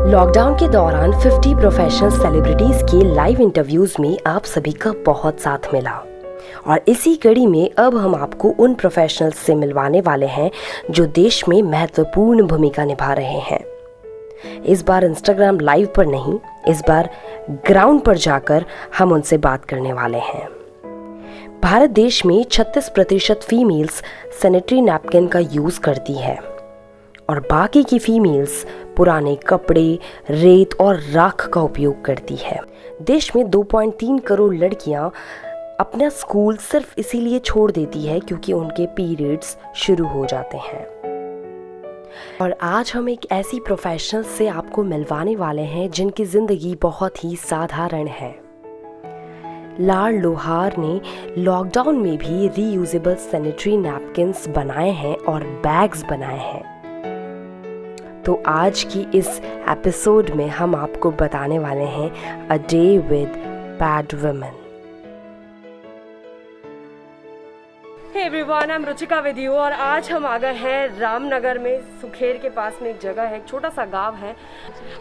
Lockdown के दौरान 50 professional celebrities के लाइव इंटरव्यूज में आप सभी का बहुत साथ मिला और इसी कड़ी में अब हम आपको उन प्रोफेशनल्स से मिलवाने वाले हैं जो देश में महत्वपूर्ण भूमिका निभा रहे हैं। इस बार इंस्टाग्राम लाइव पर नहीं, इस बार ग्राउंड पर जाकर हम उनसे बात करने वाले हैं। भारत देश में 36% फीमेल्स सैनिटरी नैपकिन का यूज करती है और बाकी की फीमेल्स पुराने कपड़े, रेत और राख का उपयोग करती है। देश में 2.3 करोड़ लड़कियां अपना स्कूल सिर्फ इसीलिए छोड़ देती है क्योंकि उनके पीरियड्स शुरू हो जाते हैं। और आज हम एक ऐसी प्रोफेशनल से आपको मिलवाने वाले हैं जिनकी जिंदगी बहुत ही साधारण है। लाड़ लोहार ने लॉकडाउन में भी रीयूजेबल सैनिटरी नैपकिन्स बनाए हैं और बैग्स बनाए हैं। तो आज की इस एपिसोड में हम आपको बताने वाले हैं a day with pad women. Hey everyone, I am Ruchika with you और आज हम आ गए हैं रामनगर में। सुखेर के पास में एक जगह है, एक छोटा सा गांव है।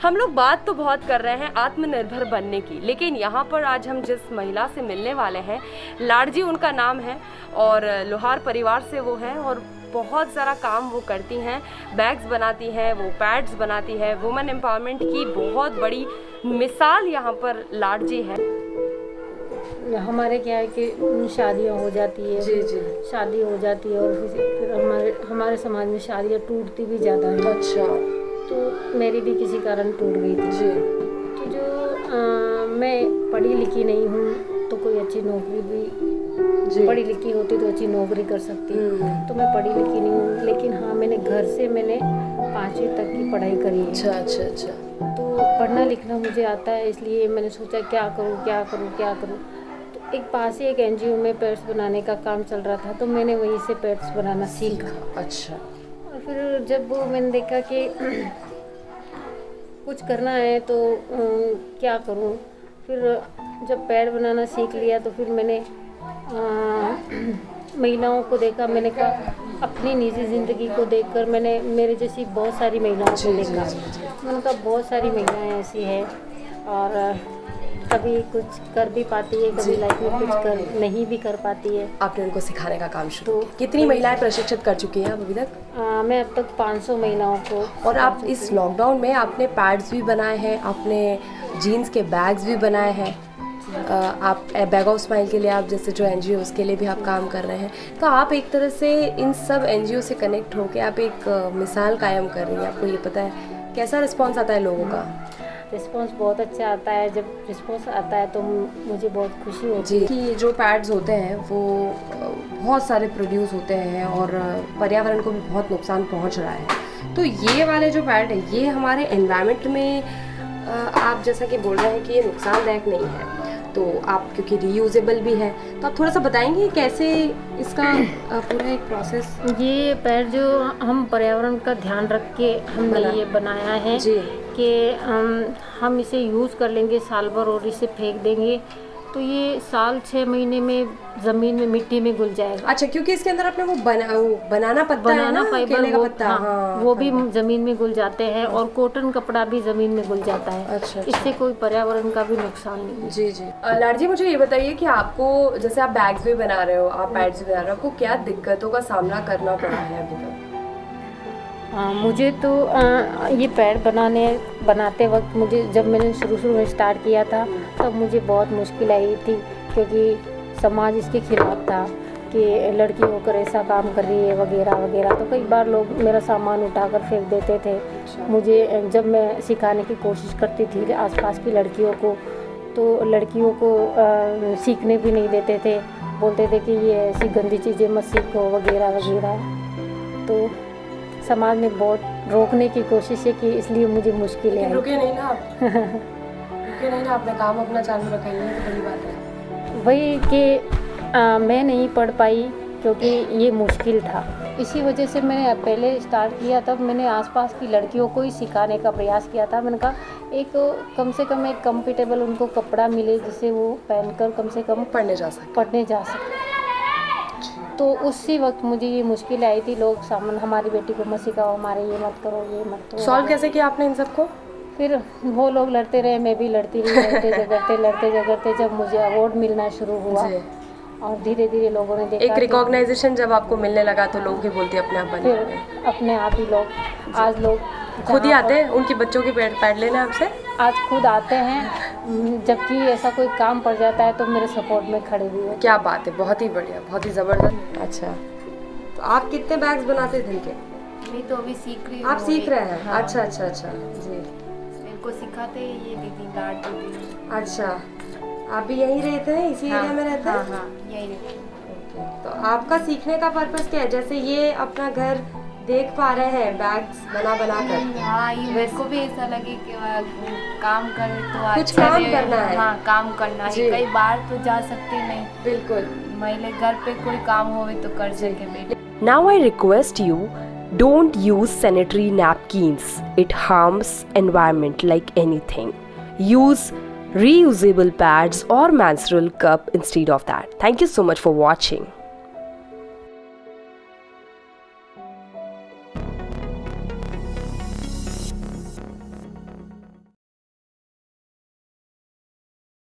हम लोग बात तो बहुत कर रहे हैं आत्मनिर्भर बनने की, लेकिन यहाँ पर आज हम जिस महिला से मिलने वाले हैं, लाड़जी उनका नाम है और लोहार परिवार से वो हैं और बहुत सारा काम वो करती हैं। बैग्स बनाती हैं, वो पैड्स बनाती है। वुमेन एम्पावरमेंट की बहुत बड़ी मिसाल यहाँ पर लाड़जी है। हमारे क्या है कि शादियाँ हो जाती है, जी जी, शादी हो जाती है और फिर हमारे समाज में शादियाँ टूटती भी ज़्यादा है। अच्छा, तो मेरी भी किसी कारण टूट गई थी जी। तो जो मैं पढ़ी लिखी नहीं हूँ तो कोई अच्छी नौकरी भी जी। पढ़ी लिखी होती तो अच्छी नौकरी कर सकती। तो मैं पढ़ी लिखी नहीं हूँ, लेकिन हाँ मैंने घर से 5वीं तक की पढ़ाई करी है। अच्छा अच्छा अच्छा। तो पढ़ना लिखना मुझे आता है, इसलिए मैंने सोचा क्या करूँ। तो एक पास ही एक एनजीओ में पैड्स बनाने का काम चल रहा था, तो मैंने वहीं से पैड्स बनाना सीखा। अच्छा। और फिर जब वो मैंने देखा कि कुछ करना है तो क्या करूं, फिर जब पैड बनाना सीख लिया तो फिर मैंने महिलाओं को देखा। मैंने कहा अपनी निजी ज़िंदगी को देखकर मैंने मेरे जैसी बहुत सारी महिलाओं को देखा। मैंने कहा बहुत सारी महिलाएं ऐसी हैं और कभी कुछ कर भी पाती है, कभी लाइफ में कुछ नहीं भी कर पाती है। आपने उनको सिखाने का काम शुरू तो किया। कितनी महिलाएं प्रशिक्षित कर चुकी हैं आप अभी तक? मैं अब तक 500 महिलाओं को। और आप इस लॉकडाउन में आपने पैड्स भी बनाए हैं, आपने जीन्स के बैग्स भी बनाए हैं, आप बैग ऑफ स्माइल के लिए आप जैसे जो एनजीओ उसके लिए भी आप काम कर रहे हैं। तो आप एक तरह से इन सब एनजीओ से कनेक्ट होकर आप एक मिसाल कायम कर रही हैं। आपको ये पता है कैसा रिस्पॉन्स आता है लोगों का? रिस्पॉन्स बहुत अच्छा आता है। जब रिस्पॉन्स आता है तो मुझे बहुत खुशी होती है कि जो पैड्स होते हैं वो बहुत सारे प्रोड्यूस होते हैं और पर्यावरण को भी बहुत नुकसान पहुंच रहा है। तो ये वाले जो पैड है ये हमारे एनवायरनमेंट में आप जैसा कि बोल रहे हैं कि ये नुकसानदायक नहीं है, तो आप क्योंकि रीयूजेबल भी है तो आप थोड़ा सा बताएंगे कैसे इसका पूरा एक प्रोसेस? ये पैड जो हम पर्यावरण का ध्यान रख के हमने ये बनाया है कि हम इसे यूज़ कर लेंगे साल भर और इसे फेंक देंगे तो ये साल 6 महीने में ज़मीन में मिट्टी में घुल जाएगा। अच्छा, क्योंकि इसके अंदर आपने वो बनाना फाइबर का पत्ता, हाँ, वो भी ज़मीन में घुल जाते हैं और कॉटन कपड़ा भी ज़मीन में घुल जाता है। अच्छा। इससे कोई पर्यावरण का भी नुकसान नहीं है। जी जी। लाड़जी, मुझे ये बताइए कि आपको जैसे आप बैग्स भी बना रहे हो, आप पैड्स भी बना रहे हो, आपको क्या दिक्कतों का सामना करना पड़ा है अभी तक? मुझे तो ये पैड बनाते वक्त जब मैंने शुरू में स्टार्ट किया था तब मुझे बहुत मुश्किल आई थी, क्योंकि समाज इसके खिलाफ था कि लड़की होकर ऐसा काम कर रही है वगैरह वगैरह। तो कई बार लोग मेरा सामान उठाकर फेंक देते थे। मुझे जब मैं सिखाने की कोशिश करती थी आसपास की लड़कियों को, तो लड़कियों को सीखने भी नहीं देते थे, बोलते थे कि ये ऐसी गंदी चीज़ें मत सीखो वगैरह वगैरह। तो समाज में बहुत रोकने की कोशिश है कि इसलिए मुझे मुश्किल है। रुके नहीं ना आप? रुके नहीं ना, आपने काम अपना चालू रखा, ये तो बड़ी बात है। वही कि मैं नहीं पढ़ पाई क्योंकि ये मुश्किल था। इसी वजह से मैंने पहले स्टार्ट किया, तब मैंने आसपास की लड़कियों को ही सिखाने का प्रयास किया था। मैंने कहा एक कम से कम एक कंफर्टेबल उनको कपड़ा मिले जिसे वो पहनकर कम से कम पढ़ने जा सके। तो उसी वक्त मुझे ये मुश्किल आई थी, लोग सामान हमारी बेटी को मत सिखाओ, हमारे ये मत करो, ये मत करो। सॉल्व कैसे किया आपने इन सबको? फिर वो लोग लड़ते रहे, मैं भी लड़ती रही, लड़ते झगड़ते जब मुझे अवार्ड मिलना शुरू हुआ जी। और धीरे धीरे लोगों ने देखा एक कि रिकॉग्नाइजेशन जब आपको मिलने लगा तो लोग भी बोलते अपने आप बने फिर बने। अपने आप ही लोग आज लोग खुद ही जहाँ आते हैं उनकी बच्चों की पैड लेने आपसे? आज खुद आते हैं, जबकि ऐसा कोई काम पड़ जाता है तो मेरे सपोर्ट में खड़े भी हैं। क्या बात है, बहुत ही बढ़िया, बहुत ही ज़बरदस्त। अच्छा, तो आप कितने बैग्स बनाते थे दिन के? मैं तो अभी सीख रही हूँ। आप सीख रहे हैं? हाँ। अच्छा अच्छा अच्छा जी। मेरे को सिखाते हैं ये दीदी, लाड दीदी। अच्छा, आप भी यहीं रहते हैं, इसी एरिया में रहते हैं? हाँ हाँ, यही रहते हैं। ओके, तो आपका सीखने का पर्पस क्या है? जैसे ये अपना घर देख पा रहे हैं बैग्स बना बना कर। हाँ, ये मेरे को भी ऐसा लगे कि काम करे तो कुछ अच्छा काम रहे। करना है। हाँ, काम करना जी। है। कई बार तो जा सकते नहीं, बिल्कुल। महिला घर पे कोई काम होवे तो कर सके बेटे। Now I request you, don't use sanitary napkins. It harms environment like anything. Use reusable pads or menstrual cup instead of that. Thank you so much for watching.